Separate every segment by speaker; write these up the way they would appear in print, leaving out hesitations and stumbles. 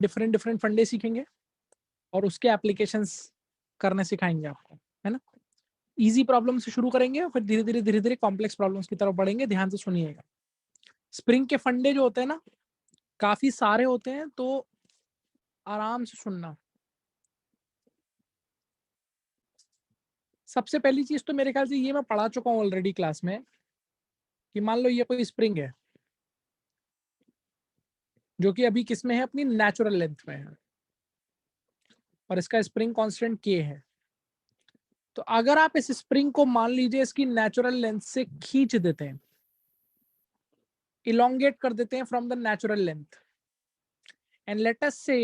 Speaker 1: Different different फंडे सीखेंगे और उसके एप्लीकेशंस करने सिखाएंगे आपको, है ना। इजी प्रॉब्लम से शुरू करेंगे और फिर धीरे धीरे कॉम्प्लेक्स प्रॉब्लम्स की तरफ बढ़ेंगे। ध्यान से सुनिएगा। स्प्रिंग के फंडे जो होते हैं ना, काफी सारे होते हैं, तो आराम से सुनना। सबसे पहली चीज तो मेरे ख्याल से ये मैं पढ़ा चुका हूँ ऑलरेडी क्लास में, कि मान लो ये कोई स्प्रिंग है जो कि अभी किस में है, अपनी नेचुरल लेंथ में है, और इसका स्प्रिंग कांस्टेंट के है। तो अगर आप इस स्प्रिंग को मान लीजिए इसकी नेचुरल लेंथ से खींच देते हैं, इलोंगेट कर देते हैं from the natural length, and let us से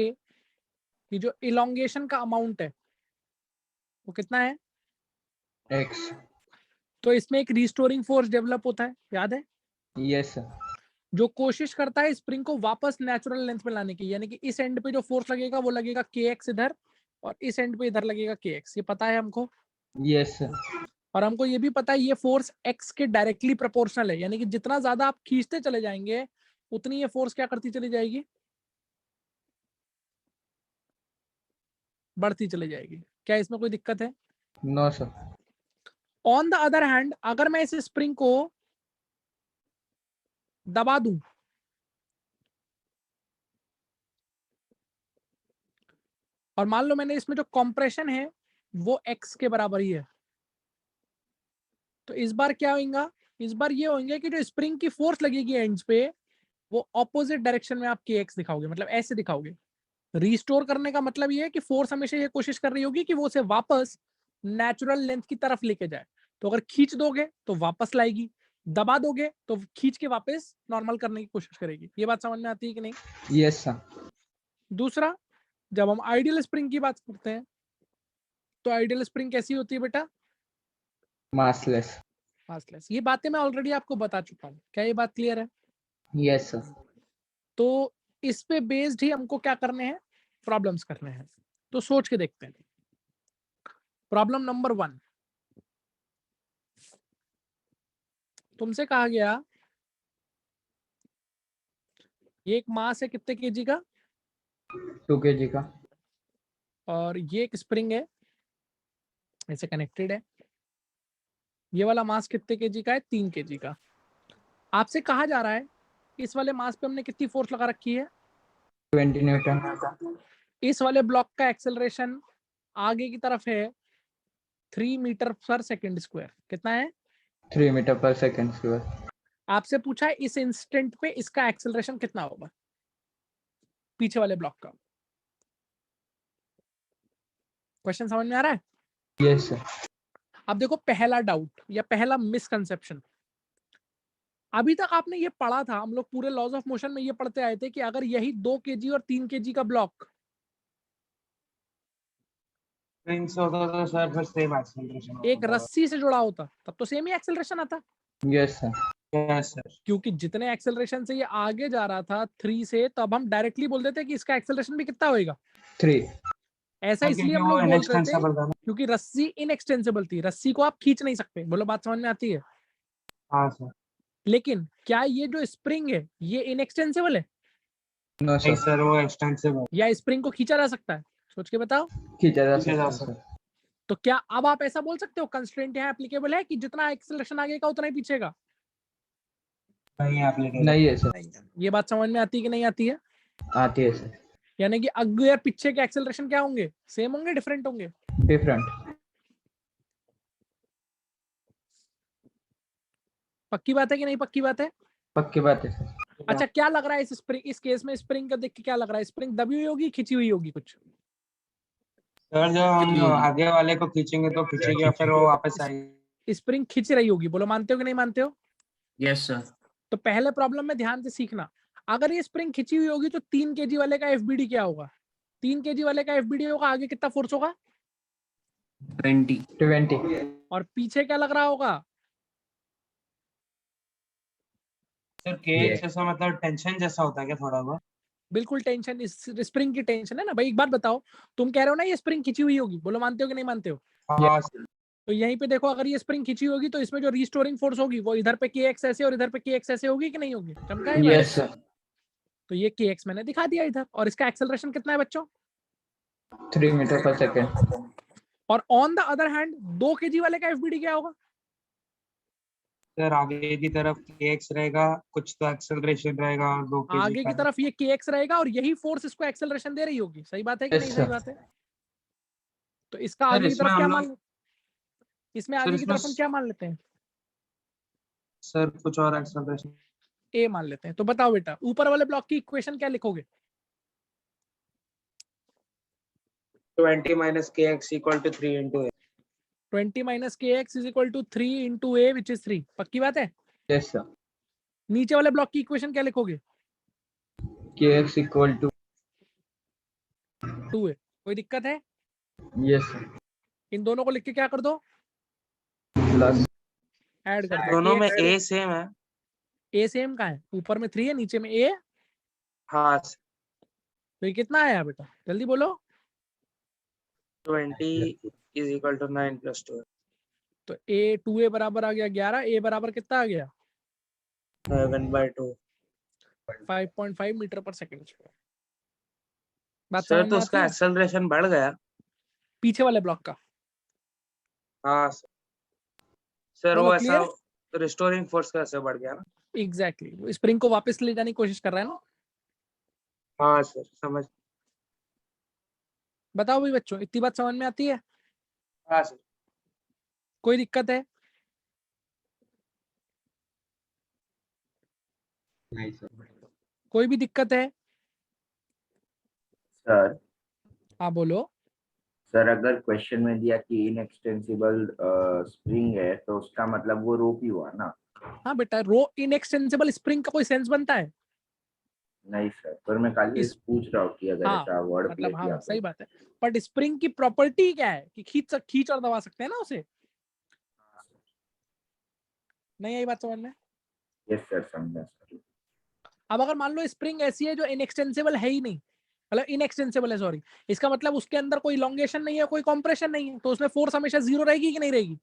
Speaker 1: कि जो इलोंगेशन का अमाउंट है वो कितना है,
Speaker 2: x।
Speaker 1: तो इसमें एक रिस्टोरिंग फोर्स डेवलप होता है, याद है।
Speaker 2: Yes sir.
Speaker 1: जो कोशिश करता है स्प्रिंग को वापस नेचुरल लेंथ में लाने की, यानी कि इस एंड पे जो फोर्स लगेगा वो लगेगा kx इधर, और इस एंड पे इधर लगेगा kx। ये पता है हमको।
Speaker 2: Yes sir.
Speaker 1: और हमको ये भी पता है ये फोर्स x के डायरेक्टली प्रोपोर्शनल है, यानी कि जितना ज्यादा आप खींचते चले जाएंगे उतनी ये फोर्स क्या करती चली जाएगी, बढ़ती चली जाएगी। क्या इसमें कोई दिक्कत है?
Speaker 2: No sir.
Speaker 1: On the other hand, अगर मैं इस स्प्रिंग को दबा दूं, और मान लो मैंने इसमें जो कंप्रेशन है वो x के बराबर ही है, तो इस बार क्या होगा, इस बार ये होंगे कि जो स्प्रिंग की फोर्स लगेगी एंड्स पे वो ऑपोजिट डायरेक्शन में आप kx दिखाओगे, मतलब ऐसे दिखाओगे। रिस्टोर करने का मतलब ये है कि फोर्स हमेशा ये कोशिश कर रही होगी कि वो उसे वापस नेचुरल लेंथ की तरफ लेके जाए। तो अगर खींच दोगे तो वापस लाएगी, दबा दोगे तो खींच के वापस नॉर्मल करने की कोशिश करेगी। ये बात समझ में आती है कि नहीं?
Speaker 2: Yes sir.
Speaker 1: दूसरा, जब हम आइडियल स्प्रिंग की बात करते हैं तो आइडियल स्प्रिंग कैसी होती है बेटा?
Speaker 2: मासलेस।
Speaker 1: मासलेस। ये बातें मैं ऑलरेडी आपको बता चुका हूँ, क्या ये बात क्लियर है?
Speaker 2: Yes sir.
Speaker 1: तो इस पे बेस्ड ही हमको क्या करने हैं, प्रॉब्लम्स करने हैं। तो सोच के देखते हैं। प्रॉब्लम नंबर 1, तुमसे कहा गया ये एक मास है कितने केजी का,
Speaker 2: 2 kg का,
Speaker 1: और ये एक स्प्रिंग है ऐसे कनेक्टेड है। ये वाला मास कितने केजी का है, 3 केजी का। आपसे कहा जा रहा है इस वाले मास पे हमने कितनी फोर्स लगा रखी है,
Speaker 2: 20 न्यूटन।
Speaker 1: इस वाले ब्लॉक का एक्सेलरेशन आगे की तरफ है 3 मीटर पर सेकेंड स्क्वायर। कितना है?
Speaker 2: 3 मीटर पर सेकेंड स्क्वायर।
Speaker 1: आपसे पूछा है इस इंस्टेंट पे इसका एक्सेलरेशन कितना होगा पीछे वाले ब्लॉक का। क्वेश्चन समझ में आ रहा है?
Speaker 2: Yes sir.
Speaker 1: अब देखो, पहला डाउट या पहला मिसकंसेप्शन, अभी तक आपने ये पढ़ा था, हम लोग पूरे लॉज ऑफ मोशन में ये पढ़ते आए थे कि अगर यही 2 केजी और 3 केजी का ब्लॉक
Speaker 3: होता तो सर फिर सेम एक्सेलरेशन
Speaker 1: एक रस्सी से जुड़ा होता तब तो सेम ही एक्सेलरेशन आता,
Speaker 2: यस सर।
Speaker 3: Yes sir.
Speaker 1: क्योंकि जितने एक्सेलरेशन से ये आगे जा रहा था 3 से, तब हम डायरेक्टली बोल देते कि इसका एक्सेलरेशन भी कितना होएगा
Speaker 2: 3।
Speaker 1: ऐसा। इसलिए हम
Speaker 3: वो
Speaker 1: लोग बोलते थे
Speaker 3: इनएक्सटेंसिबल था ना।
Speaker 1: क्योंकि रस्सी इनएक्सटेंसिबल थी, रस्सी को आप खींच नहीं सकते। बोलो बात समझ में आती है?
Speaker 3: हाँ सर।
Speaker 1: लेकिन क्या ये जो स्प्रिंग है ये इनएक्सटेंसिबल है,
Speaker 2: नो
Speaker 3: नहीं
Speaker 2: सर।
Speaker 3: सर वो एक्सटेंसिबल
Speaker 1: या स्प्रिंग को खींचा जा सकता है? सोच के बताओ।
Speaker 2: खींचा जा
Speaker 3: खींचा जा
Speaker 2: सकता है सर।
Speaker 1: तो क्या अब आप ऐसा बोल सकते हो कंस्ट्रेंट यहाँ एप्लीकेबल है कि जितना एक्सेलरेशन आगे का उतना ही पीछे का?
Speaker 3: नहीं एप्लीकेबल
Speaker 2: नहीं है सर।
Speaker 1: नहीं। ये बात समझ में आती है कि नहीं आती है?
Speaker 2: आती है सर।
Speaker 1: यानी कि आगे या पीछे के एक्सेलरेशन क्या होंगे, सेम होंगे डिफरेंट होंगे?
Speaker 2: डिफरेंट।
Speaker 1: पक्की बात है कि नहीं पक्की बात है?
Speaker 2: पक्की बात है सर।
Speaker 1: अच्छा, क्या लग रहा है इस स्प्रिंग, इस केस में स्प्रिंग का देख के क्या लग रहा है, स्प्रिंग दबी हुई होगी, खिंची हुई होगी कुछ?
Speaker 3: सर जब हम आगे वाले को खींचेंगे तो खींचेगी या फिर वो वापस आएगी।
Speaker 1: स्प्रिंग खिंच रही होगी। बोलो मानते हो कि नहीं मानते हो?
Speaker 3: Yes sir.
Speaker 1: तो पहले प्रॉब्लम में ध्यान से सीखना, अगर ये स्प्रिंग खिंची हुई होगी तो 3 केजी वाले का एफबीडी क्या होगा? 3 केजी वाले का एफबीडी होगा, आगे कितना फोर्स होगा?
Speaker 2: 20।
Speaker 1: और पीछे क्या लग रहा होगा?
Speaker 3: सर केएक्स जैसा मतलब टेंशन जैसा होता है क्या थोड़ा बहुत?
Speaker 1: बिल्कुल टेंशन, इस स्प्रिंग की टेंशन है ना भाई। एक बात बताओ, तुम कह रहे हो ना ये स्प्रिंग खिंची हुई होगी, बोलो मानते हो कि नहीं मानते हो?
Speaker 3: हाँ सर।
Speaker 1: तो यहीं पे देखो, अगर ये स्प्रिंग खिंची होगी तो इसमें जो रिस्टोरिंग फोर्स होगी वो इधर पे kx ऐसे और इधर पे kx ऐसे होगी कि नहीं होगी? चमका है भाई?
Speaker 2: Yes sir.
Speaker 1: तो ये kx मैंने दिखा दिया इधर, और इसका एक्सेलरेशन कितना है बच्चों?
Speaker 2: 3 मीटर पर सेकेंड।
Speaker 1: और on the other hand 2 kg वाले का एफबीडी क्या होगा?
Speaker 3: सर आगे की तरफ kx रहेगा, कुछ तो एक्सेलरेशन रहेगा और 2 kg
Speaker 1: आगे की
Speaker 3: का।
Speaker 1: तरफ ये kx रहेगा और यही फोर्स इसको एक्सेलरेशन दे रही होगी, सही बात है कि
Speaker 2: Yes,
Speaker 1: नहीं
Speaker 2: sir.
Speaker 1: सही बात है? तो इसका
Speaker 3: सर
Speaker 1: आगे की
Speaker 3: इसमें
Speaker 1: तरफ क्या
Speaker 3: हम
Speaker 1: मान
Speaker 3: लोग
Speaker 1: इसमें
Speaker 3: सर
Speaker 1: आगे की
Speaker 3: इसमें
Speaker 1: तरफ हम क्या मान लेते हैं?
Speaker 3: सर कुछ और एक्सेलरेशन।
Speaker 1: a मान लेते हैं। तो बताओ बेटा, ऊपर वाले ब्लॉक की इक्वेशन क्या लिखोगे?
Speaker 3: 20 minus kx equal to 3 into a।
Speaker 1: 20 minus kx is equal to 3 into a which is 3। पक्की बात है?
Speaker 2: Yes sir.
Speaker 1: नीचे वाले ब्लॉक की इक्वेशन क्या लिखोगे?
Speaker 2: kx equal to
Speaker 1: 2a। कोई दिक्कत है?
Speaker 2: यस सर
Speaker 1: इन दोनों को लिख के क्या कर दो?
Speaker 2: प्लस
Speaker 1: ऐड कर दो।
Speaker 3: दोनों में
Speaker 1: kx
Speaker 3: a सेम है।
Speaker 1: a सेम का है, ऊपर में 3 है नीचे में a है,
Speaker 3: हाँ सर।
Speaker 1: तो ये कितना आया बेटा जल्दी बोलो?
Speaker 3: 20 is equal to 9 plus 2।
Speaker 1: तो a 2a बराबर आ गया 11, a बराबर कितना आ गया?
Speaker 3: 7/2।
Speaker 1: 5.5 मीटर पर सेकंड। बात
Speaker 3: सर
Speaker 1: समझ
Speaker 3: तो
Speaker 1: में आती
Speaker 3: उसका
Speaker 1: है?
Speaker 3: एक्सेलरेशन बढ़ गया।
Speaker 1: पीछे वाले ब्लॉक का।
Speaker 3: हाँ सर। सर
Speaker 1: बोलो
Speaker 3: वो ऐसा
Speaker 1: क्लियर?
Speaker 3: रिस्टोरिंग फोर्स कैसे बढ़ गया ना।
Speaker 1: एग्जैक्टली, स्प्रिंग को वापस ले जाने की कोशिश कर रहा है ना।
Speaker 3: हाँ सर समझ।
Speaker 1: बताओ भाई बच्चों, इतनी बात समझ में आती है?
Speaker 3: हाँ सर।
Speaker 1: कोई दिक्कत है?
Speaker 2: नहीं सर।
Speaker 1: कोई भी दिक्कत है?
Speaker 4: सर
Speaker 1: हाँ बोलो।
Speaker 4: सर अगर क्वेश्चन में दिया कि इनएक्सटेंसिबल स्प्रिंग है तो उसका मतलब वो रोप ही हुआ ना।
Speaker 1: हाँ बेटा, रो इनएक्सटेंसिबल स्प्रिंग का कोई सेंस बनता है?
Speaker 4: नहीं सर, पर मैं खाली
Speaker 1: इस
Speaker 4: पूछ रहा हूँ कि अगर
Speaker 1: हाँ
Speaker 4: ऐसा वर्ड प्ले
Speaker 1: मतलब
Speaker 4: किया
Speaker 1: हाँ
Speaker 4: तो।
Speaker 1: सही बात है, बट स्प्रिंग की प्रॉपर्टी क्या है कि खींच और दबा सकते हैं ना उसे। नहीं आई बात समझ में?
Speaker 4: यस सर, समझा सर।
Speaker 1: अब अगर मान लो स्प्रिंग ऐसी है जो इनएक्सटेंसिबल है ही नहीं, मतलब इनएक्सटेंसिबल है सॉरी, इसका मतलब उसके अंदर कोई इलोंगेशन नहीं है, कोई कंप्रेशन नहीं है, तो उसमें फोर्स हमेशा जीरो रहेगी कि नहीं रहेगी?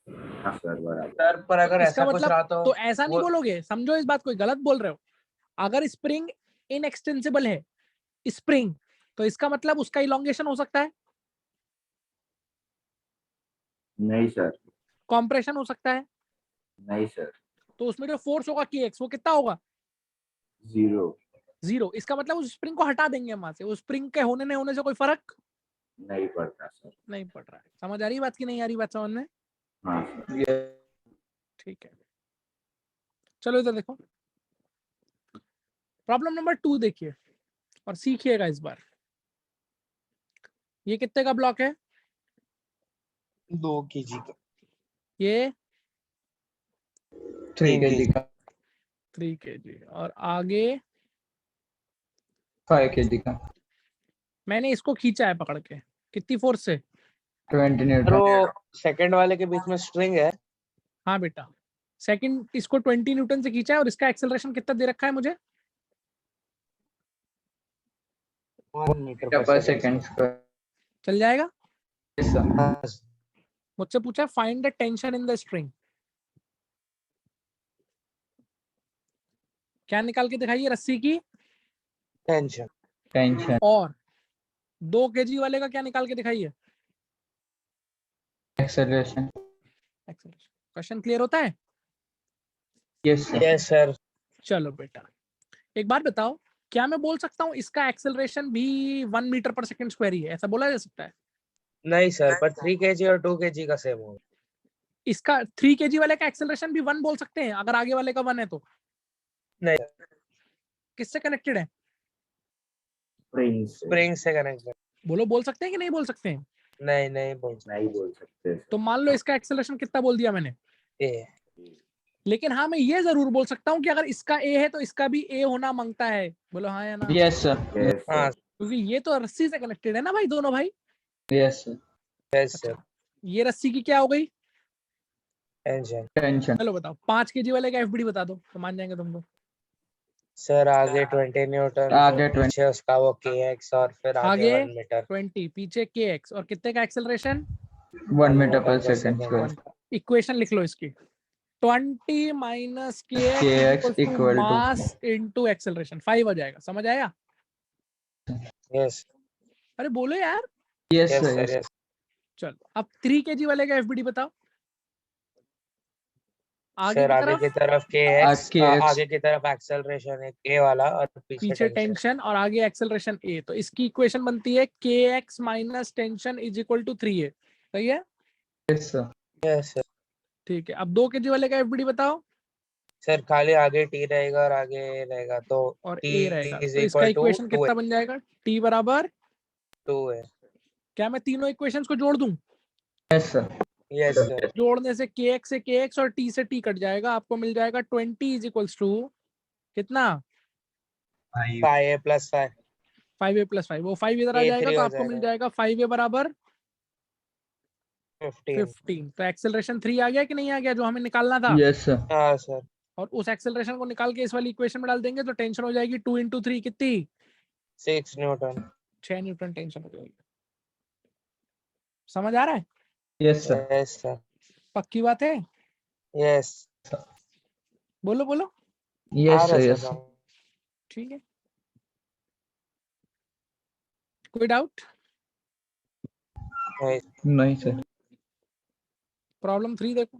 Speaker 4: हाँ सर बराबर।
Speaker 3: सर पर
Speaker 1: तो
Speaker 3: अगर
Speaker 1: इसका
Speaker 3: ऐसा कुछ
Speaker 1: मतलब
Speaker 3: रहा
Speaker 1: तो ऐसा नहीं
Speaker 3: वो
Speaker 1: बोलोगे, समझो इस बात को, गलत बोल रहे हो। अगर स्प्रिंग इनएक्सटेंसिबल है स्प्रिंग, तो इसका मतलब उसका इलोंगेशन हो सकता है,
Speaker 4: नहीं सर।
Speaker 1: कॉम्प्रेशन हो सकता है,
Speaker 4: नहीं सर।
Speaker 1: तो उसमें जो फोर्स होगा kx वो कितना होगा?
Speaker 4: 0।
Speaker 1: जीरो। इसका मतलब उस स्प्रिंग को हटा देंगे वहां से, उस स्प्रिंग के होने न होने से कोई फर्क
Speaker 4: नहीं पड़ता सर।
Speaker 1: नहीं पड़ रहा है। समझ आ रही बात की नहीं आ रही बात समझ में?
Speaker 4: हाँ सर।
Speaker 2: ये
Speaker 1: ठीक है, चलो इधर देखो, प्रॉब्लम नंबर 2 देखिए और सीखिएगा इस बार। ये कितने का ब्लॉक है?
Speaker 3: 2 kg का।
Speaker 1: ये
Speaker 2: 3 kg का
Speaker 1: 3 kg, और आगे
Speaker 2: 5 kg का
Speaker 1: मैंने इसको खींचा है पकड़ के, कितनी फोर्स से?
Speaker 2: 20
Speaker 3: सर
Speaker 2: न्यूटन।
Speaker 3: वो सेकंड वाले के बीच में स्ट्रिंग है।
Speaker 1: हाँ बेटा, सेकंड इसको 20 न्यूटन से खींचा है, और इसका एक्सेलरेशन कितना दे रखा है मुझे?
Speaker 3: 1 मीटर
Speaker 2: पर
Speaker 3: पर
Speaker 2: सेकेंड
Speaker 3: सेकंड।
Speaker 2: स्क्वायर।
Speaker 1: चल जाएगा?
Speaker 2: Yes sir.
Speaker 1: मुझसे पूछा find the tension in the string. क्या निकाल के दिखाइए? रस्सी की
Speaker 3: टेंशन।
Speaker 2: टेंशन
Speaker 1: और 2 kg वाले का क्या निकाल के दिखाइए?
Speaker 2: एक्सेलरेशन।
Speaker 1: एक्सेलरेशन। क्वेश्चन क्लियर होता है?
Speaker 2: Yes sir.
Speaker 3: Yes sir.
Speaker 1: चलो बेटा, एक बात बताओ, क्या मैं बोल सकता हूँ इसका एक्सेलरेशन भी 1 मीटर पर सेकंड स्क्वायर ही है? ऐसा बोला जा सकता है?
Speaker 3: नहीं सर, पर 3 kg और 2 kg का सेम होगा।
Speaker 1: इसका 3 kg वाले का एक्सेलरेशन भी 1 बोल सकते हैं अगर आगे वाले का 1 है तो?
Speaker 3: नहीं,
Speaker 1: किससे कनेक्टेड है?
Speaker 4: स्प्रिंग से।
Speaker 3: स्प्रिंग से कनेक्ट।
Speaker 1: बोलो, बोल सकते हैं कि नहीं बोल सकते हैं?
Speaker 3: नहीं बोल
Speaker 4: नहीं बोल सकते
Speaker 1: तो
Speaker 4: सर।
Speaker 1: मान लो इसका एक्सेलरेशन कितना बोल दिया मैंने,
Speaker 3: ए।
Speaker 1: लेकिन हाँ मैं ये जरूर बोल सकता हूँ कि अगर इसका ए है तो इसका भी ए होना मांगता है। बोलो हाँ या ना?
Speaker 2: Yes sir.
Speaker 4: यस
Speaker 3: हाँ
Speaker 4: सर।
Speaker 1: क्योंकि ये तो रस्सी से कनेक्टेड है ना भाई, दोनों भाई।
Speaker 2: Yes sir.
Speaker 3: Yes sir.
Speaker 1: अच्छा, ये रस्सी की क्या हो गई?
Speaker 3: टेंशन।
Speaker 2: टेंशन।
Speaker 1: चलो बताओ, 5 kg वाले का एफबीडी बता दो तो मान जाएंगे तुम लोग।
Speaker 3: सर आगे 20 न्यूटन,
Speaker 2: आगे
Speaker 3: फिर पीछे उसका वो kx और फिर आगे
Speaker 1: आगे
Speaker 3: 1 मीटर।
Speaker 1: 20, पीछे kx, और कितने का एक्सेलरेशन?
Speaker 2: 1 मीटर पर
Speaker 3: 1 मीटर पर
Speaker 2: सेकेंड
Speaker 3: सेकंड।
Speaker 2: स्क्वायर।
Speaker 1: इक्वेशन लिख लो इसकी। 20 minus
Speaker 2: kx
Speaker 1: kx
Speaker 2: equal to
Speaker 1: mass into acceleration 5 आ जाएगा, समझ आया?
Speaker 3: यस
Speaker 1: अरे बोलो यार।
Speaker 2: yes
Speaker 3: yes
Speaker 2: sir
Speaker 3: sir
Speaker 2: yes
Speaker 3: yes
Speaker 1: चलो अब 3 kg वाले का एफबीडी बताओ। आगे
Speaker 3: सर
Speaker 1: की
Speaker 3: आगे
Speaker 1: तरफ
Speaker 3: की तरफ kx
Speaker 2: kx
Speaker 3: आगे की तरफ एक्सेलरेशन है a वाला और पीछे
Speaker 1: पीछे
Speaker 3: टेंशन
Speaker 1: टेंशन और आगे एक्सेलरेशन a, तो इसकी इक्वेशन बनती है kx minus tension is equal to 3a। सही है?
Speaker 2: yes sir
Speaker 3: यस सर
Speaker 1: ठीक है, अब 2 kg वाले का एफबीडी बताओ
Speaker 3: सर खाली आगे t रहेगा और आगे a रहेगा तो
Speaker 1: और
Speaker 3: t
Speaker 1: a रहेगा,
Speaker 3: इज
Speaker 1: तो इसका
Speaker 3: इक्वल टू
Speaker 1: इक्वेशन कितना बन जाएगा? t बराबर
Speaker 3: 2 है।
Speaker 1: क्या मैं तीनों इक्वेशंस को जोड़ दूं?
Speaker 2: yes sir
Speaker 3: यस सर
Speaker 1: जोड़ने से kx से kx और t से t कट जाएगा, आपको मिल जाएगा 20 इज इक्वल्स टू कितना?
Speaker 3: 5a प्लस 5
Speaker 1: 5a प्लस 5, वो 5 इधर आ जाएगा
Speaker 3: a3
Speaker 1: तो
Speaker 3: हो
Speaker 1: आपको मिल
Speaker 3: जाएगा
Speaker 1: जाएगा 5a बराबर
Speaker 3: 15।
Speaker 1: 15। तो एक्सेलरेशन 3 आ गया कि नहीं आ गया जो हमें निकालना था?
Speaker 2: yes sir
Speaker 3: हाँ सर
Speaker 1: और उस एक्सेलरेशन को निकाल के इस वाली इक्वेशन में डाल देंगे तो टेंशन हो जाएगी 2 इंटू 3 कितनी?
Speaker 3: 6 न्यूटन
Speaker 1: 6 न्यूटन टेंशन हो जाएगी। समझ आ रहा है?
Speaker 2: yes sir
Speaker 3: यस सर
Speaker 1: पक्की बात है?
Speaker 3: यस
Speaker 1: बोलो बोलो।
Speaker 3: आ
Speaker 2: yes
Speaker 3: रहा
Speaker 2: sir
Speaker 3: है
Speaker 2: yes
Speaker 3: सर
Speaker 2: sir
Speaker 1: ठीक है, कोई डाउट?
Speaker 2: नहीं sir
Speaker 1: प्रॉब्लम 3 देखो,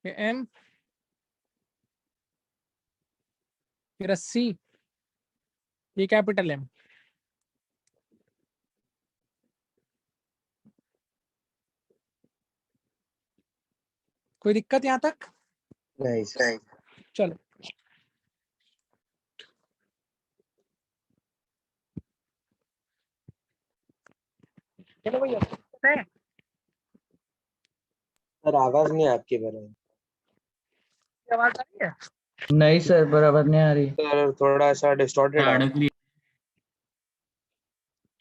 Speaker 1: ये एम, फिर 80, ये कैपिटल एम। कोई दिक्कत यहाँ तक?
Speaker 3: नहीं सर
Speaker 1: चलो चलो भैया, दिक्कत है?
Speaker 3: सर आवाज नहीं आपकी बराबर
Speaker 1: आवाज आ रही है?
Speaker 2: नहीं सर बराबर नहीं आ रही
Speaker 3: सर थोड़ा सा डिस्टॉर्टेड है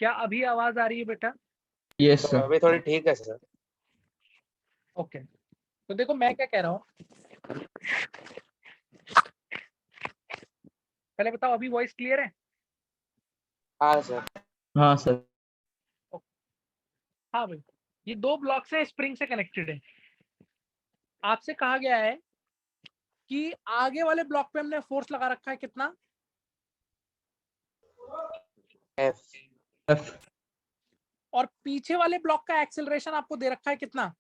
Speaker 1: क्या अभी आवाज आ रही है बेटा?
Speaker 2: yes
Speaker 3: सर
Speaker 2: sir
Speaker 3: अभी थोड़ी ठीक है सर
Speaker 1: ओके, तो देखो मैं क्या कह रहा हूँ, पहले बताओ अभी वॉइस क्लियर है?
Speaker 3: हाँ सर
Speaker 2: हाँ सर
Speaker 1: हाँ भाई, ये 2 ब्लॉक से स्प्रिंग से कनेक्टेड है। आपसे कहा गया है कि आगे वाले ब्लॉक पे हमने फोर्स लगा रखा है कितना?
Speaker 3: F
Speaker 2: f
Speaker 1: और पीछे वाले ब्लॉक का एक्सेलरेशन आपको दे रखा है कितना?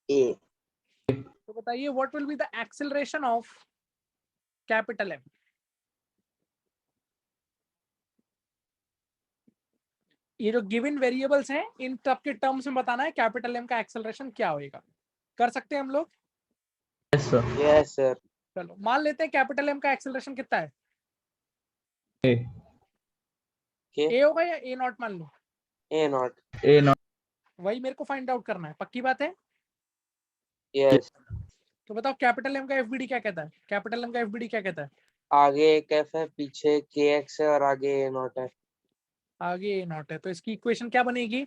Speaker 3: A
Speaker 1: तो बताइए what will be the acceleration of capital M? ये जो गिवन वेरिएबल्स हैं इन सब के टर्म्स में बताना है कैपिटल एम का एक्सेलरेशन क्या होएगा। कर सकते हैं हम लोग?
Speaker 2: yes sir
Speaker 3: यस सर
Speaker 1: चलो मान लेते हैं कैपिटल एम का एक्सेलरेशन कितना है?
Speaker 2: a
Speaker 1: ए होगा या ए नॉट मान लो?
Speaker 3: A नॉट
Speaker 2: a not
Speaker 1: वही मेरे को फाइंड आउट करना है, पक्की बात है?
Speaker 3: यस
Speaker 1: तो बताओ कैपिटल एम का एफबीडी क्या कहता है? कैपिटल एम का एफबीडी क्या कहता है?
Speaker 3: आगे एक F है पीछे KX है और आगे A नॉट है
Speaker 1: आगे ए नॉट है, तो इसकी इक्वेशन क्या बनेगी?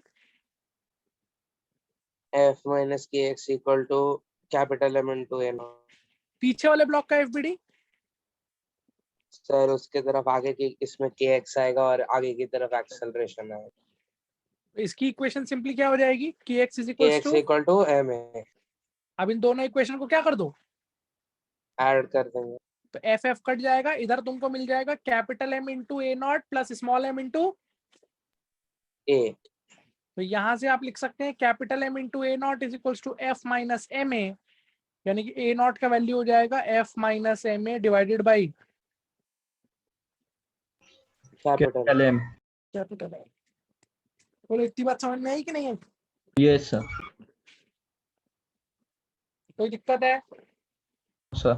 Speaker 3: F minus KX equal to capital M into A naught
Speaker 1: पीछे वाले ब्लॉक का एफबीडी?
Speaker 3: सर उसके तरफ आगे की इसमें KX आएगा और आगे की तरफ एक्सेलरेशन आएगा
Speaker 1: तो इसकी इक्वेशन सिंपली क्या हो जाएगी? kx is equals
Speaker 3: KX
Speaker 1: to,
Speaker 3: equal to MA
Speaker 1: अब इन दोनों इक्वेशन को क्या कर दो?
Speaker 3: ऐड कर देंगे
Speaker 1: तो एफ एफ कट जाएगा, इधर तुमको मिल जाएगा capital M into A naught plus small M into,
Speaker 3: A
Speaker 1: तो यहां से आप लिख सकते हैं capital M into A naught is equals to F minus M A, यानी कि ए नॉट का वैल्यू हो जाएगा F minus M A divided by
Speaker 3: capital
Speaker 2: capital M
Speaker 1: capital M. बोलो इतनी बात समझ में आई कि नहीं है?
Speaker 2: yes sir
Speaker 1: कोई दिक्कत है?
Speaker 2: sir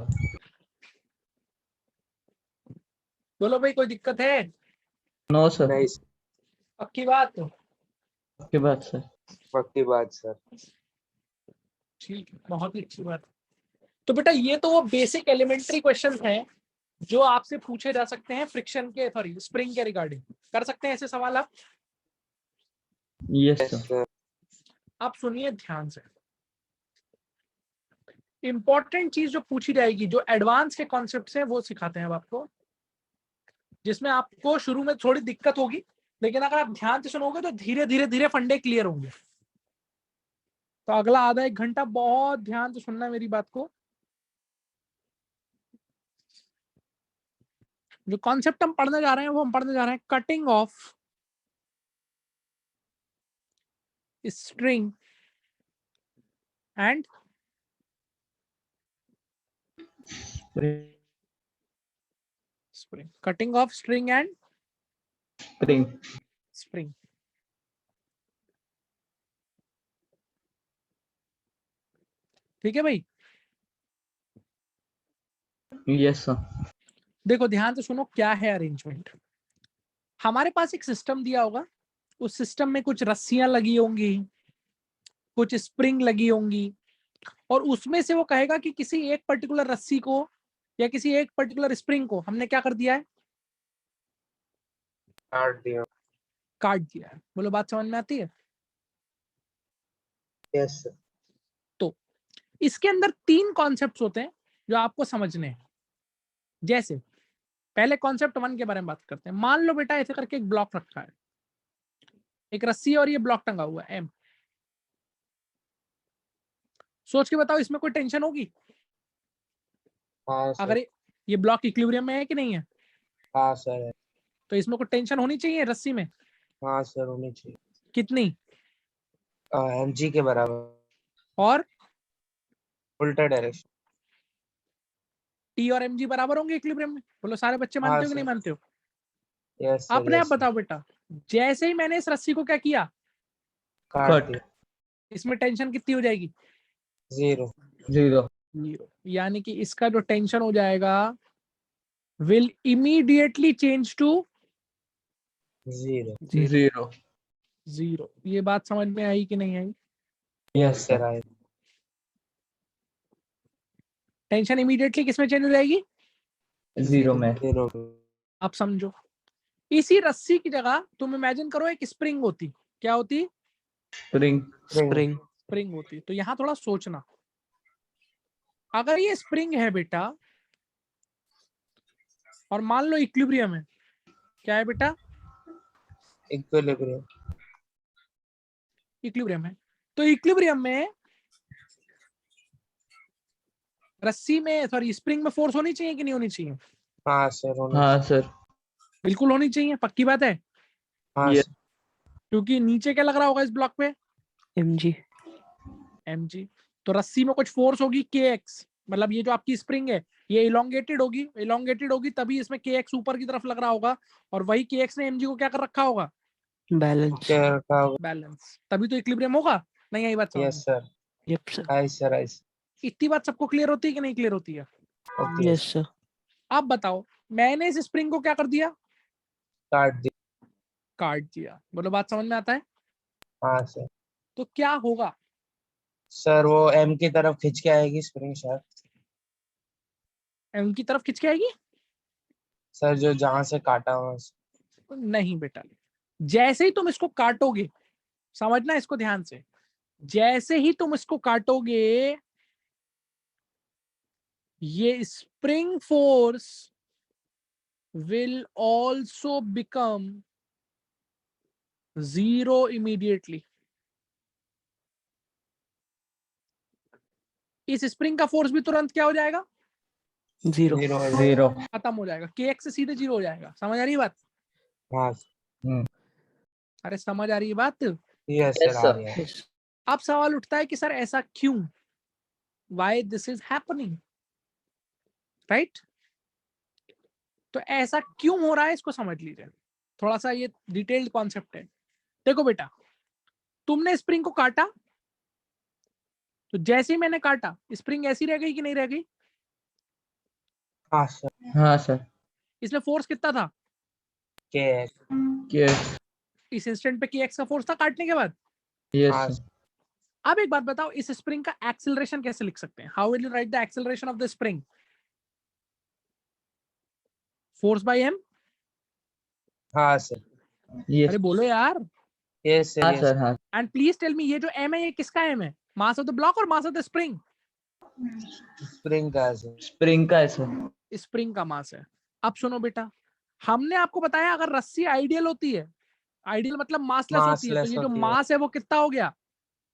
Speaker 1: बोलो भाई कोई दिक्कत है?
Speaker 2: no sir
Speaker 3: नहीं
Speaker 1: पक्की बात?
Speaker 2: के बाद सर
Speaker 3: पक्की बात सर
Speaker 1: ठीक है, बहुत ही अच्छी बात। तो बेटा ये तो वो बेसिक एलिमेंट्री क्वेश्चंस हैं जो आपसे पूछे जा सकते हैं फ्रिक्शन के, सॉरी स्प्रिंग के रिगार्डिंग। कर सकते हैं ऐसे सवाल आप?
Speaker 2: yes
Speaker 3: यस
Speaker 2: sir
Speaker 3: सर
Speaker 1: आप सुनिए ध्यान से, इंपॉर्टेंट चीज जो पूछी जाएगी, जो एडवांस के कॉन्सेप्ट्स हैं वो सिखाते हैं अब आपको, जिसमें आपको शुरू में थोड़ी दिक्कत होगी लेकिन अगर आप ध्यान से सुनोगे तो धीरे धीरे धीरे फंडे क्लियर होंगे। तो अगला आधा एक घंटा बहुत ध्यान से सुनना मेरी बात को। जो कॉन्सेप्ट हम पढ़ने जा रहे हैं वो हम पढ़ने जा रहे हैं cutting of string and spring. Cutting of string and
Speaker 2: spring.
Speaker 1: Spring. ठीक है भाई।
Speaker 2: Yes sir.
Speaker 1: देखो ध्यान से सुनो क्या है अरेंजमेंट। हमारे पास एक सिस्टम दिया होगा, उस सिस्टम में कुछ रस्सियां लगी होंगी, कुछ स्प्रिंग लगी होंगी, और उसमें से वो कहेगा कि किसी एक पर्टिकुलर रस्सी को या किसी एक पर्टिकुलर स्प्रिंग को हमने क्या कर दिया है,
Speaker 3: काट दिया।
Speaker 1: काट दिया है। बोलो बात समझ में आती है?
Speaker 3: Yes sir.
Speaker 1: तो इसके अंदर 3 कॉन्सेप्ट्स होते हैं जो आपको समझने हैं। जैसे पहले कॉन्सेप्ट 1 के बारे में बात करते हैं। मान लो बेटा ऐसे करके एक ब्लॉक रखा है, एक रस्सी और ये ब्लॉक टंगा हुआ है एम। सोच के बताओ इसमें कोई टेंशन होगी?
Speaker 3: हाँ सर।
Speaker 1: अगर ये ब्लॉक इक्विलिब्रियम में है कि नहीं है,
Speaker 3: हाँ सर।
Speaker 1: तो इसमें कोई टेंशन होनी चाहिए रस्सी में।
Speaker 3: हाँ सर होनी चाहिए।
Speaker 1: कितनी?
Speaker 3: mg के बराबर।
Speaker 1: और
Speaker 3: उल्टा डायरेक्शन।
Speaker 1: टी और एम जी बराबर होंगे इक्विलिब्रियम में। बोलो सारे बच्चे मानते
Speaker 3: हाँ
Speaker 1: हो कि नहीं
Speaker 3: सर।
Speaker 1: मानते हो?
Speaker 3: Yes sir.
Speaker 1: अपने आप
Speaker 3: यस सर।
Speaker 1: बताओ बेटा, जैसे ही मैंने इस रस्सी को क्या किया,
Speaker 3: काट
Speaker 2: कट।
Speaker 3: दिया।
Speaker 1: इसमें टेंशन कितनी हो जाएगी?
Speaker 3: 0।
Speaker 2: 0।
Speaker 1: 0। यानी कि इसका जो टेंशन हो जाएगा विल इमीडिएटली चेंज टू
Speaker 3: 0।
Speaker 2: 0।
Speaker 1: 0। ये बात समझ में आई कि नहीं आई?
Speaker 2: Yes
Speaker 3: sir
Speaker 2: sir.
Speaker 3: आए।
Speaker 1: टेंशन इमीडिएटली किसमें चेंज हो जाएगी?
Speaker 2: 0 में।
Speaker 3: 0।
Speaker 1: आप समझो, इसी रस्सी की जगह तुम इमेजिन करो एक स्प्रिंग होती। क्या होती?
Speaker 2: स्प्रिंग।
Speaker 3: स्प्रिंग।
Speaker 1: स्प्रिंग होती। तो यहां थोड़ा सोचना, अगर ये स्प्रिंग है बेटा और मान लो इक्विलिब्रियम है, क्या है बेटा?
Speaker 3: इक्विलिब्रियम।
Speaker 1: इक्विलिब्रियम है। तो इक्विलिब्रियम में रस्सी में सॉरी स्प्रिंग में फोर्स होनी चाहिए कि नहीं होनी चाहिए?
Speaker 3: हाँ सर होनी
Speaker 2: हाँ
Speaker 3: चाहिए।
Speaker 2: सर।
Speaker 1: बिल्कुल होनी चाहिए, पक्की बात है।
Speaker 3: हाँ
Speaker 2: Yes.
Speaker 3: सर।
Speaker 1: क्योंकि नीचे क्या लग रहा होगा इस ब्लॉक पे?
Speaker 5: mg।
Speaker 1: mg। तो रस्सी में कुछ फोर्स होगी kx, मतलब ये जो आपकी स्प्रिंग है ये इलोंगेटेड होगी तभी इसमें kx ऊपर की तरफ लग रहा होगा, और वही kx ने mg को क्या कर रखा होगा?
Speaker 5: बैलेंस।
Speaker 3: क्या रखा होगा?
Speaker 1: बैलेंस। तभी तो इक्विलिब्रियम होगा। नहीं आई बात समझ
Speaker 3: यस
Speaker 1: में?
Speaker 3: सर।
Speaker 5: Yup sir.
Speaker 3: आई सर। आई सर।
Speaker 1: इतनी बात सबको क्लियर होती है कि नहीं क्लियर होती है?
Speaker 3: ओके।
Speaker 5: Yes sir.
Speaker 1: आप बताओ, मैंने इस स्प्रिंग को क्या कर दिया?
Speaker 3: काट दिया।
Speaker 1: काट दिया। बोलो बात समझ में आता है?
Speaker 3: हाँ सर।
Speaker 1: तो क्या होगा?
Speaker 3: सर वो m की तरफ खींच के आएगी स्प्रिंग शायद।
Speaker 1: एम की तरफ खिंच के आएगी?
Speaker 3: सर जो जहां से काटा हुआ
Speaker 1: नहीं बेटा, जैसे ही तुम इसको काटोगे, समझना इसको ध्यान से, जैसे ही तुम इसको काटोगे ये spring force will also become 0 immediately. इस स्प्रिंग का फोर्स भी तुरंत क्या हो जाएगा?
Speaker 5: 0।
Speaker 2: 0।
Speaker 1: खत्म हो जाएगा। kx से सीधे 0 हो जाएगा। समझ आ रही है बात?
Speaker 3: हाँ
Speaker 1: अरे समझ आ रही है बात?
Speaker 3: यस
Speaker 2: Yes,
Speaker 3: सर आ
Speaker 2: sir.
Speaker 3: रही है।
Speaker 5: यस।
Speaker 1: अब सवाल उठता है कि सर ऐसा क्यों, why this is happening, right? तो ऐसा क्यों हो रहा है इसको समझ लीजिए। थोड़ा सा ये डिटेल्ड कॉन्सेप्ट है। देखो बेटा, तुमने स्प्रिंग को काटा, तो जैसे ही मैंने काटा स्प्रिंग ऐसी रह गई कि नहीं रह गई?
Speaker 3: हाँ सर।
Speaker 2: हाँ सर।
Speaker 1: इसमें फोर्स कितना था?
Speaker 3: के
Speaker 2: Yes.
Speaker 1: इस इंस्टेंट पे kx का फोर्स था काटने के बाद।
Speaker 2: Yes,
Speaker 3: हाँ
Speaker 2: sir.
Speaker 1: अब एक बात बताओ, इस स्प्रिंग का एक्सेलरेशन कैसे लिख सकते हैं? How will you right the acceleration of the spring? Force by m।
Speaker 3: हाँ सर।
Speaker 2: Yes.
Speaker 1: अरे बोलो यार।
Speaker 3: Yes sir.
Speaker 2: हाँ
Speaker 3: यस
Speaker 2: सर। हाँ।
Speaker 1: एंड प्लीज टेल मी, ये जो m है ये किसका m है? मास ऑफ द ब्लॉक और mass of the spring?
Speaker 3: Spring का है सर।
Speaker 2: स्प्रिंग का है सर।
Speaker 1: स्प्रिंग का मास है। अब सुनो बेटा, हमने आपको बताया अगर रस्सी आइडियल होती है आइडियल मतलब मासलेस होती है, तो
Speaker 3: Massless
Speaker 1: ये जो
Speaker 3: होती है।
Speaker 1: मास है वो कितना हो गया?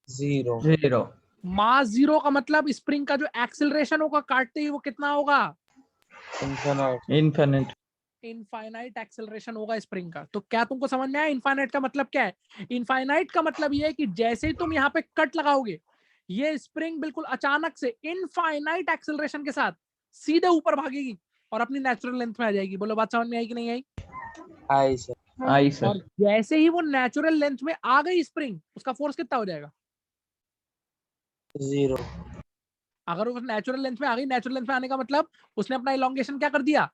Speaker 3: 0
Speaker 2: 0
Speaker 1: मास 0 का मतलब स्प्रिंग का जो एक्सेलरेशन होगा काटते ही वो कितना होगा?
Speaker 3: infinite
Speaker 2: infinite
Speaker 1: इनफाइनाइट एक्सेलरेशन होगा स्प्रिंग का। तो क्या तुमको समझ में आया इनफाइनाइट का मतलब क्या है? इनफाइनाइट का मतलब ये है कि जैसे ही तुम यहाँ पे कट लगाओगे, ये स्प्रिंग बिल्कुल अचानक से इनफाइनाइट एक्सेलरेशन के साथ सीधे ऊपर भागेगी और अपनी नेचुरल लेंथ में आ जाएगी। बोलो बात समझ में आई कि नहीं आई?
Speaker 3: आई सर
Speaker 2: आई
Speaker 1: और
Speaker 2: सर
Speaker 1: जैसे ही वो नेचुरल लेंथ में आ गई स्प्रिंग, उसका फोर्स कितना हो जाएगा?
Speaker 3: 0
Speaker 1: अगर वो नेचुरल लेंथ में आ गई, नेचुरल लेंथ में आने का मतलब उसने अपना इलोंगेशन क्या कर दिया?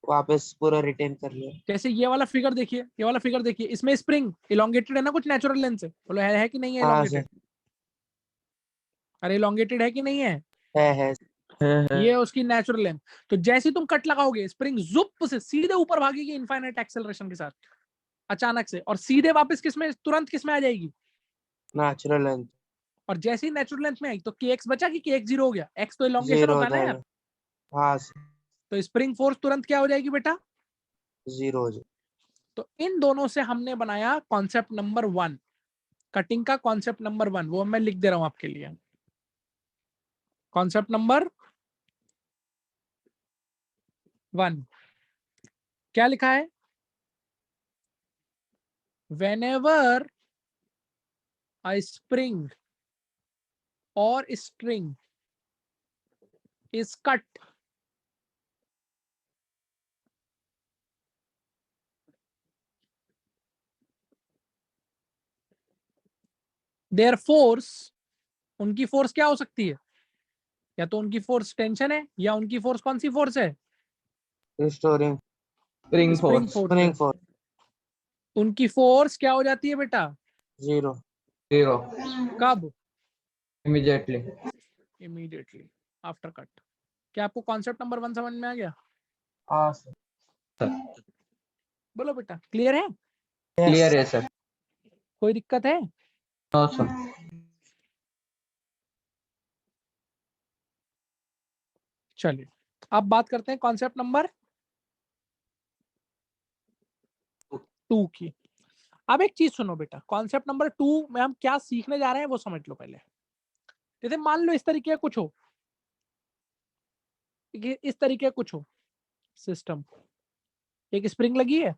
Speaker 3: वापस पूरा रिटेन कर लिया।
Speaker 1: जैसे ये वाला फिगर देखिए, ये वाला फिगर देखिए, इसमें स्प्रिंग इलोंगेटेड है ना कुछ नेचुरल लेंथ से? बोलो है कि नहीं है
Speaker 3: हाँ
Speaker 1: इलोंगेटेड? अरे इलोंगेटेड है कि नहीं है?
Speaker 3: है
Speaker 1: ये उसकी नेचुरल लेंथ। तो जैसे ही तुम कट लगाओगे, स्प्रिंग जुप से सीधे ऊपर भागेगी इनफाइनाइट एक्सेलरेशन के साथ अचानक से, और सीधे वापस किसमें, तुरंत किसमें आ जाएगी?
Speaker 3: नेचुरल लेंथ
Speaker 1: और जैसे ही नेचुरल लेंथ में आई तो kx बचा कि kx 0 हो गया? x तो इलोंगेशन
Speaker 3: 0 हो
Speaker 1: होता है ना यार।
Speaker 3: जाएगा। हाँ सर
Speaker 1: तो स्प्रिंग फोर्स तुरंत क्या हो जाएगी बेटा?
Speaker 3: 0 हो जाएगा।
Speaker 1: तो इन दोनों से हमने बनाया कॉन्सेप्ट नंबर 1, कटिंग का कॉन्सेप्ट नंबर 1। वो मैं लिख दे रहा हूं आपके लिए। कॉन्सेप्ट नंबर 1 क्या लिखा है? whenever a spring or string is cut, their force, उनकी फोर्स क्या हो सकती है? या तो उनकी फोर्स टेंशन है, या उनकी फोर्स कौन सी फोर्स है?
Speaker 3: Restoring
Speaker 2: spring
Speaker 1: spring
Speaker 2: force
Speaker 1: force है।
Speaker 3: स्प्रिंग फोर्स
Speaker 1: उनकी फोर्स क्या हो जाती है बेटा?
Speaker 3: 0
Speaker 2: 0
Speaker 1: कब?
Speaker 2: immediately
Speaker 1: immediately after cut. क्या आपको कॉन्सेप्ट नंबर 1 समझ में आ गया?
Speaker 3: हाँ सर
Speaker 2: सर
Speaker 1: बोलो बेटा, क्लियर है?
Speaker 2: क्लियर है सर
Speaker 1: कोई दिक्कत है?
Speaker 2: नो सर
Speaker 1: चलिए अब बात करते हैं कॉन्सेप्ट नंबर 2 की। अब एक चीज सुनो बेटा, कॉन्सेप्ट नंबर 2 में हम क्या सीखने जा रहे हैं वो समझ लो पहले। जैसे मान लो इस तरीके का कुछ हो, इस तरीके का कुछ हो सिस्टम, एक स्प्रिंग लगी है,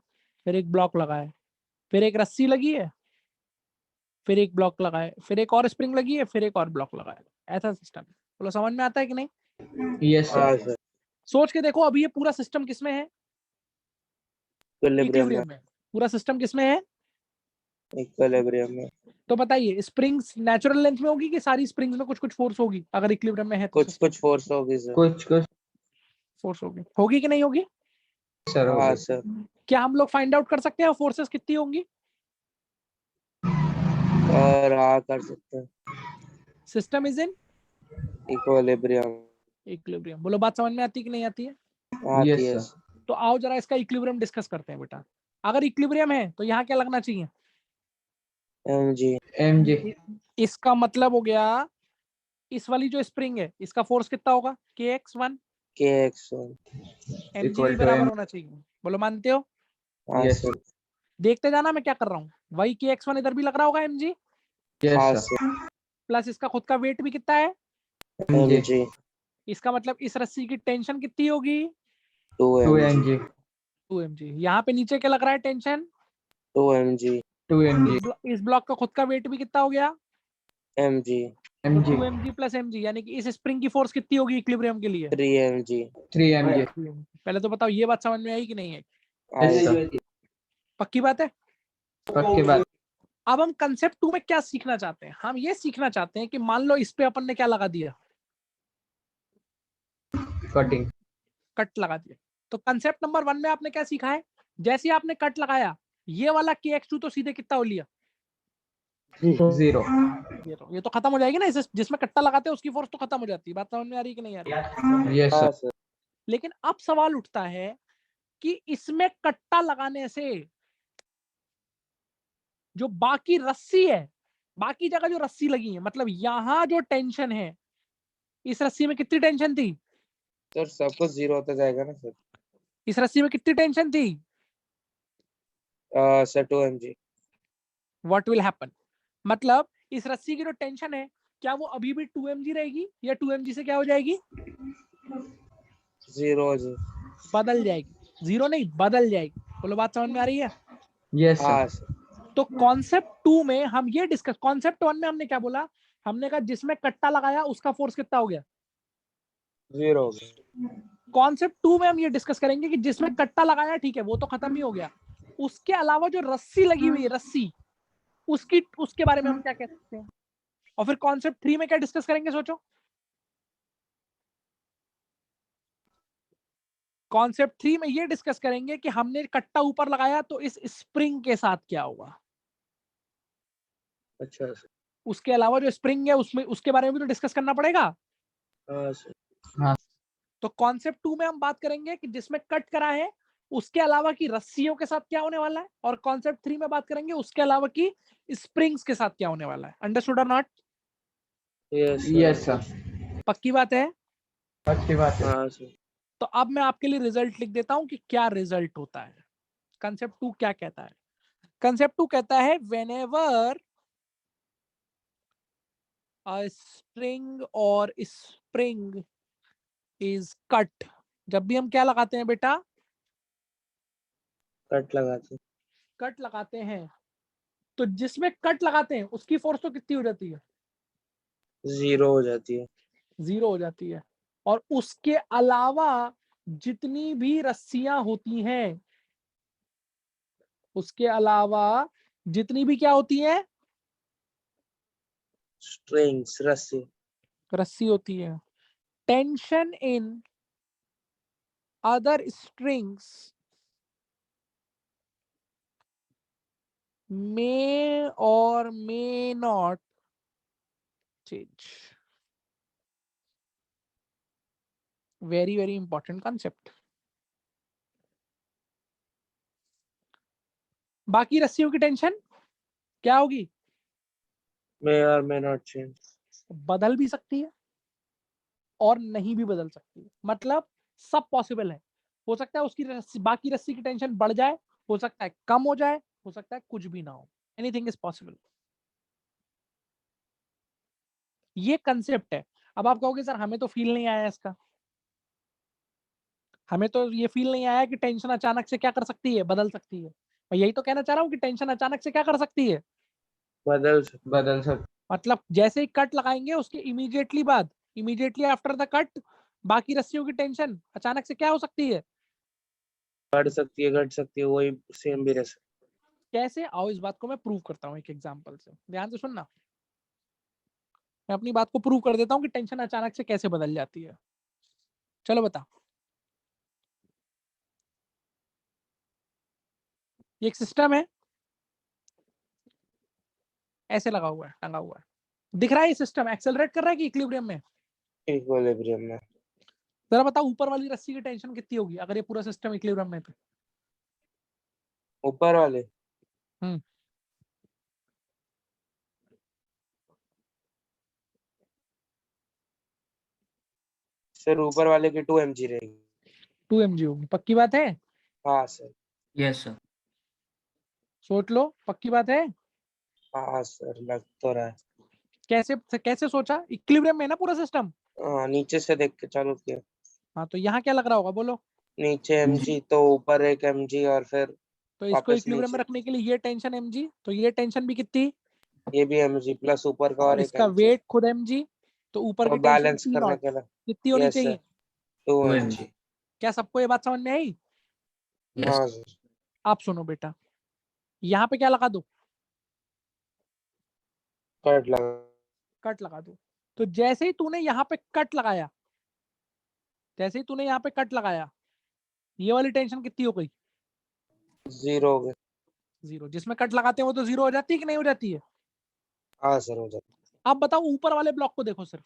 Speaker 1: फिर एक ब्लॉक लगा है, फिर एक रस्सी लगी है, फिर एक ब्लॉक लगा है, फिर एक और स्प्रिंग लगी है, फिर एक और ब्लॉक लगा है। ऐसा सिस्टम है। बोलो समझ में आता है कि नहीं?
Speaker 2: यस
Speaker 3: हाँ
Speaker 2: सर
Speaker 3: सर
Speaker 1: सोच के देखो, अभी ये पूरा सिस्टम किसमें है?
Speaker 3: इक्विलिब्रियम में
Speaker 1: इक्विलिब्रियम में। पूरा सिस्टम किसमें है?
Speaker 3: इक्विलिब्रियम में
Speaker 1: तो बताइए, स्प्रिंग्स नेचुरल लेंथ में होगी कि सारी स्प्रिंग्स में कुछ कुछ फोर्स होगी? अगर इक्विलिब्रियम में है तो
Speaker 3: कुछ कुछ फोर्स होगी सर
Speaker 2: कुछ
Speaker 1: फोर्स होगी कि नहीं होगी?
Speaker 2: सर हो
Speaker 3: हाँ
Speaker 2: गए
Speaker 3: सर
Speaker 1: क्या हम लोग फाइंड आउट कर सकते हैं फोर्सेस कितनी होंगी?
Speaker 3: और हाँ कर सकते हैं
Speaker 1: system is in
Speaker 3: equilibrium
Speaker 1: equilibrium. बोलो बात समझ में आती है कि नहीं आती है?
Speaker 3: आती
Speaker 2: यस
Speaker 3: है
Speaker 2: सर
Speaker 1: तो आओ जरा इसका इक्विलिब्रियम डिस्कस करते हैं बेटा। अगर इक्विलिब्रियम है तो यहाँ क्या लगना चाहिए?
Speaker 3: mg
Speaker 2: mg
Speaker 1: इसका मतलब हो गया, इस वाली जो स्प्रिंग है इसका फोर्स कितना होगा? kx1
Speaker 3: kx1
Speaker 1: mg
Speaker 2: equal to
Speaker 1: बराबर
Speaker 2: m
Speaker 1: होना चाहिए। बोलो मानते हो?
Speaker 3: हाँ
Speaker 2: यस
Speaker 3: सर
Speaker 1: देखते जाना मैं क्या कर रहा हूँ। वही kx1 इधर भी लग रहा होगा mg,
Speaker 3: हाँ
Speaker 2: यस सर
Speaker 3: सर
Speaker 1: प्लस इसका खुद का वेट भी कितना है?
Speaker 2: mg
Speaker 3: mg
Speaker 1: इसका मतलब इस रस्सी की टेंशन कितनी होगी?
Speaker 3: 2
Speaker 2: 2
Speaker 3: mg
Speaker 2: mg
Speaker 1: 2 mg। यहाँ पे नीचे क्या लग रहा है टेंशन?
Speaker 3: 2 mg
Speaker 2: 2 mg
Speaker 1: इस ब्लॉक का खुद का वेट भी कितना हो गया?
Speaker 3: mg
Speaker 1: तो
Speaker 2: mg
Speaker 1: 2 mg प्लस mg, यानी कि इस स्प्रिंग की फोर्स कितनी होगी इक्विलिब्रियम के लिए?
Speaker 3: 3 mg
Speaker 2: 3 mg
Speaker 1: पहले तो बताओ ये बात समझ में आई कि नहीं है?
Speaker 2: यस सर
Speaker 1: पक्की बात है?
Speaker 2: पक्की बात
Speaker 1: अब हम कंसेप्ट 2 में क्या सीखना चाहते हैं? हम ये सीखना चाहते हैं कि मान लो इस पे अपन ने क्या लगा दिया,
Speaker 2: कटिंग
Speaker 1: कट लगा दिया। तो कंसेप्ट नंबर 1 में आपने क्या सीखा है? जैसे ही आपने कट लगाया, ये वाला kx2 तो सीधे कितना हो लिया?
Speaker 2: 0
Speaker 1: ये तो खत्म हो जाएगी ना, इसे जिसमें कट्टा लगाते हैं उसकी फोर्स तो खत्म हो जाती है। बात समझ में आ रही है कि नहीं आ रही?
Speaker 2: यस
Speaker 3: हाँ
Speaker 2: सर
Speaker 3: सर
Speaker 1: लेकिन अब सवाल उठता है कि इसमें कट्टा लगाने से जो बाकी रस्सी है, बाकी जगह जो रस्सी लगी है, मतलब यहां जो टेंशन है, इस रस्सी में कितनी टेंशन थी?
Speaker 3: सर सब कुछ 0 होता जाएगा ना सर
Speaker 1: इस रस्सी में कितनी टेंशन थी?
Speaker 3: Sir 2 mg.
Speaker 1: What will happen, मतलब इस रस्सी की जो टेंशन है क्या वो अभी भी 2 mg रहेगी या 2 mg से क्या हो जाएगी?
Speaker 3: 0 जी.
Speaker 1: बदल जाएगी, जीरो नहीं बदल जाएगी। बोलो बात समझ में आ रही है?
Speaker 2: Yes, sir.
Speaker 3: हाँ सर.
Speaker 1: तो कॉन्सेप्ट 2 में हम ये डिस्कस, कॉन्सेप्ट 1 में हमने क्या बोला? हमने कहा जिसमें कट्टा लगाया उसका फोर्स कितना हो गया?
Speaker 3: 0 हो गया.
Speaker 1: कॉन्सेप्ट 2 में हम ये डिस्कस करेंगे कि जिसमें कट्टा लगाया ठीक है वो तो खत्म ही हो गया, उसके अलावा जो रस्सी लगी हुई है, रस्सी, उसके बारे में हम क्या कह सकते हैं। और फिर कॉन्सेप्ट 3 में क्या डिस्कस करेंगे सोचो। कॉन्सेप्ट 3 में ये डिस्कस करेंगे कि हमने कट्टा ऊपर लगाया तो इस स्प्रिंग के साथ क्या होगा।
Speaker 3: अच्छा सर.
Speaker 1: उसके अलावा जो स्प्रिंग है उसमें, उसके बारे में भी तो डिस्कस करना पड़ेगा।
Speaker 3: हाँ सर.
Speaker 1: तो कॉन्सेप्ट 2 में हम बात करेंगे कि जिसमें कट करा है उसके अलावा की रस्सियों के साथ क्या होने वाला है, और कॉन्सेप्ट 3 में बात करेंगे उसके अलावा की स्प्रिंग्स के साथ क्या होने वाला है। अंडरस्टूड और नॉट?
Speaker 2: Yes, sir.
Speaker 1: पक्की बात है?
Speaker 2: अच्छी बात है.
Speaker 3: हाँ सर.
Speaker 1: तो अब मैं आपके लिए रिजल्ट लिख देता हूं कि क्या रिजल्ट होता है। कंसेप्ट 2 क्या कहता है? कंसेप्ट 2 कहता है व्हेनेवर अ स्ट्रिंग और स्प्रिंग इज कट, जब भी हम क्या लगाते हैं बेटा?
Speaker 3: कट लगाते.
Speaker 1: कट लगाते हैं, तो जिसमें कट लगाते हैं उसकी फोर्स तो कितनी हो जाती है?
Speaker 3: 0 हो जाती है.
Speaker 1: 0 हो जाती है। और उसके अलावा जितनी भी रस्सियां होती हैं, उसके अलावा जितनी भी क्या होती हैं?
Speaker 3: स्ट्रिंग्स रस्सी.
Speaker 1: रस्सी होती है। Tension in other strings may or may not change. Very very important concept. बाकी रस्सियों की टेंशन क्या होगी?
Speaker 3: May or may not change.
Speaker 1: बदल भी सकती है और नहीं भी बदल सकती है, मतलब सब पॉसिबल है। हो सकता है उसकी रस्सी, बाकी रस्सी की टेंशन बढ़ जाए, हो सकता है कम हो जाए, हो सकता है कुछ भी ना हो। Anything is possible. ये कंसेप्ट है। अब आप कहोगे सर हमें तो फील नहीं आया इसका, हमें तो ये फील नहीं आया कि टेंशन अचानक से क्या कर सकती है, बदल सकती है। मैं यही तो कहना चाह रहा हूँ कि टेंशन अचानक से क्या कर सकती है,
Speaker 3: बदल सकते.
Speaker 1: मतलब जैसे ही कट लगाएंगे उसके इमीडिएटली आफ्टर द कट बाकी रस्सियों की टेंशन अचानक से क्या हो सकती है?
Speaker 3: बढ़ सकती है, घट सकती है, वही सेम भी रह सकती
Speaker 1: कैसे? आओ इस बात को मैं प्रूव करता हूँ एक एग्जांपल से, ध्यान से सुनना। मैं अपनी बात को प्रूव कर देता हूँ कि टेंशन अचानक से कैसे बदल जाती है। चलो बता। ये एक सिस्टम है, ऐसे लगा हुआ है, टंगा हुआ है, दिख रहा है ये सिस्टम एक्सेलरेट कर रहा है कि इक्विलिब्रियम में?
Speaker 3: है. इक्विलिब्रियम में.
Speaker 1: जरा बताओ ऊपर वाली रस्सी की टेंशन कितनी होगी अगर ये पूरा सिस्टम इक्विलिब्रियम में है तो?
Speaker 3: ऊपर वाले.
Speaker 1: हम्म
Speaker 3: सर ऊपर वाले की 2 mg रहेगी.
Speaker 1: 2 mg होगी, पक्की बात है?
Speaker 3: हाँ सर.
Speaker 2: Yes, sir.
Speaker 1: सोच लो, पक्की बात है?
Speaker 3: हाँ सर, लग तो रहा है.
Speaker 1: कैसे कैसे सोचा? इक्विलिब्रियम में है ना पूरा सिस्टम।
Speaker 3: हाँ, नीचे से देख के चालू किया.
Speaker 1: हाँ तो यहाँ क्या लग रहा होगा बोलो?
Speaker 3: नीचे mg तो ऊपर एक mg और फिर
Speaker 1: तो इसको
Speaker 3: वापस
Speaker 1: इक्विलिब्रियम में
Speaker 3: नीचे.
Speaker 1: रखने के लिए ये टेंशन mg, तो ये टेंशन भी कितनी?
Speaker 3: ये भी mg प्लस ऊपर का
Speaker 1: और
Speaker 3: और एक
Speaker 1: इसका
Speaker 3: mg.
Speaker 1: वेट खुद mg, तो ऊपर
Speaker 3: तो
Speaker 1: की टेंशन
Speaker 3: बैलेंस
Speaker 1: P
Speaker 3: करने
Speaker 1: नॉट
Speaker 3: के लिए.
Speaker 1: कितनी होनी
Speaker 3: यस सर,
Speaker 1: चाहिए?
Speaker 3: 2
Speaker 2: 2
Speaker 3: mg.
Speaker 2: mg.
Speaker 1: क्या सबको ये बात समझ में आई?
Speaker 2: Yes.
Speaker 3: हाँ सर.
Speaker 1: आप सुनो बेटा, यहाँ पे क्या लगा दो?
Speaker 3: कट लगा.
Speaker 1: कट लगा दो। तो जैसे ही तूने यहाँ पे कट लगाया, जैसे ही तूने यहाँ पे कट लगाया, ये वाली टेंशन कितनी हो गई?
Speaker 3: 0 हो गया.
Speaker 1: 0। जिसमें कट लगाते हैं वो तो 0 हो जाती है कि नहीं हो जाती है?
Speaker 3: हाँ सर, हो जाता.
Speaker 1: अब बताओ ऊपर वाले ब्लॉक को देखो, सिर्फ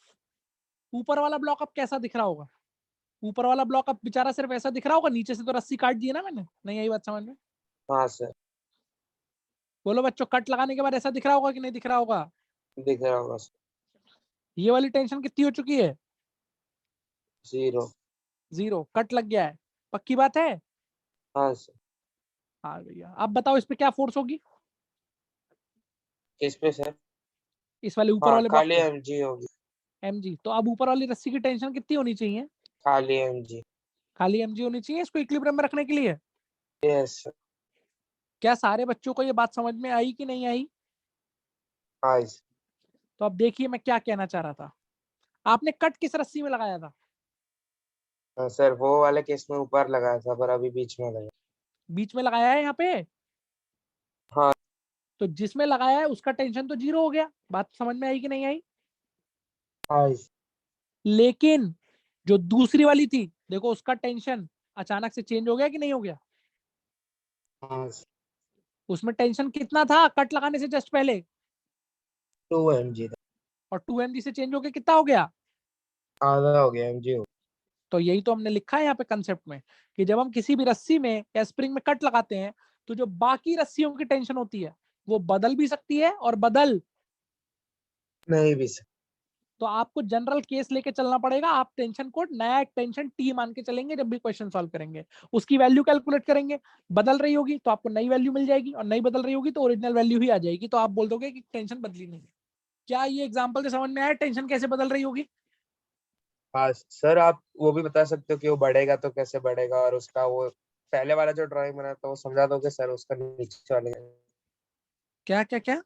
Speaker 1: ऊपर वाला ब्लॉक अब कैसा दिख रहा होगा? ऊपर वाला ब्लॉक अब बेचारा सिर्फ ऐसा दिख रहा होगा, नीचे से तो रस्सी काट दी है ना मैंने, नहीं आई बात समझ में?
Speaker 3: हाँ सर,
Speaker 1: बोलो बच्चों, कट लगाने के बाद ऐसा दिख रहा होगा कि नहीं दिख रहा होगा?
Speaker 3: दिख रहा होगा सर.
Speaker 1: ये वाली टेंशन कितनी हो चुकी है?
Speaker 3: 0.
Speaker 1: 0। कट लग गया है, पक्की बात है?
Speaker 3: हाँ सर.
Speaker 1: हाँ भैया, आप बताओ इस पे क्या फोर्स होगी,
Speaker 3: किस पे सर?
Speaker 1: इस वाले ऊपर
Speaker 3: हाँ
Speaker 1: वाले ब्लॉक
Speaker 3: खाली
Speaker 1: पे
Speaker 3: mg होगी,
Speaker 1: mg। तो अब ऊपर वाली रस्सी की टेंशन कितनी होनी चाहिए,
Speaker 3: खाली mg।
Speaker 1: खाली mg होनी चाहिए इसको इक्विलिब्रियम में रखने के लिए।
Speaker 3: Yes sir.
Speaker 1: क्या सारे बच्चों को ये बात समझ में आई कि नहीं आई?
Speaker 3: हाँ
Speaker 1: तो अब देखिए मैं क्या कहना चाह रहा था। आपने कट किस रस्सी में लगाया था?
Speaker 3: सर वो वाले केस में ऊपर लगाया था पर अभी बीच में लगा।
Speaker 1: बीच में लगाया है यहाँ पे।
Speaker 3: हाँ।
Speaker 1: तो जिसमें लगाया है उसका टेंशन तो जीरो हो गया, बात समझ में आई कि नहीं आई?
Speaker 3: हाँ
Speaker 1: लेकिन जो दूसरी वाली थी, देखो उसका टेंशन अचानक से चेंज हो गया कि नहीं हो गया?
Speaker 3: हाँ।
Speaker 1: उसमें टेंशन कितना था कट लगाने से जस्ट पहले,
Speaker 3: 2 mg था,
Speaker 1: और 2 mg से चेंज होके कितना हो गया?
Speaker 3: आधा हो गया mg हो
Speaker 1: तो यही तो हमने लिखा है यहाँ पे कंसेप्ट में, कि जब हम किसी भी रस्सी में या स्प्रिंग में कट लगाते हैं तो जो बाकी रस्सियों की टेंशन होती है वो बदल भी सकती है और बदल।
Speaker 3: नहीं भी सर।
Speaker 1: तो आपको जनरल केस लेके चलना पड़ेगा, आप टेंशन को नया एक टेंशन टी मान के चलेंगे जब भी क्वेश्चन सॉल्व करेंगे, उसकी वैल्यू कैलकुलेट करेंगे, बदल रही होगी तो आपको नई वैल्यू मिल जाएगी, और नई बदल रही होगी तो ओरिजिनल वैल्यू ही आ जाएगी, तो आप बोल दोगे कि टेंशन बदली नहीं। क्या ये एग्जाम्पल से समझ में आया टेंशन कैसे बदल रही होगी?
Speaker 3: हाँ सर, आप वो भी बता सकते हो कि वो बढ़ेगा तो कैसे बढ़ेगा, और उसका वो पहले वाला जो ड्राइंग बना था वो समझा दोगे सर, उसका नीचे वाले।
Speaker 1: क्या क्या क्या?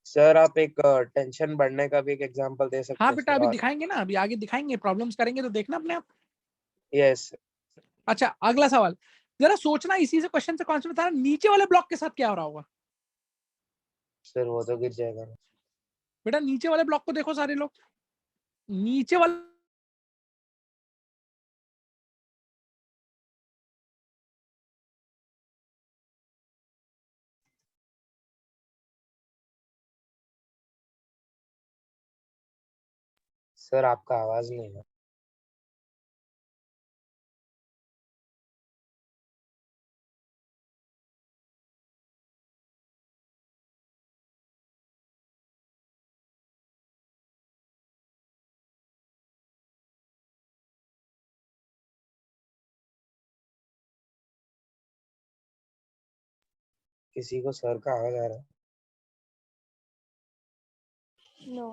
Speaker 3: सर आप एक टेंशन बढ़ने का भी एक एग्जांपल दे सकते
Speaker 1: हाँ
Speaker 3: हो
Speaker 1: बेटा
Speaker 3: सर?
Speaker 1: अभी
Speaker 3: और
Speaker 1: दिखाएंगे ना, अभी आगे दिखाएंगे, प्रॉब्लम्स करेंगे तो देखना अपने आप।
Speaker 3: यस
Speaker 1: अच्छा अगला सवाल, जरा सोचना इसी से क्वेश्चन से कॉन्सेप्ट था, नीचे वाले ब्लॉक के साथ क्या हो रहा होगा?
Speaker 3: सर, वो तो गिर जाएगा।
Speaker 1: बेटा नीचे वाले ब्लॉक को देखो सारे लोग, नीचे वाले
Speaker 3: सर आपका आवाज नहीं है। किसी को सर का आवाज आ रहा है?
Speaker 6: No.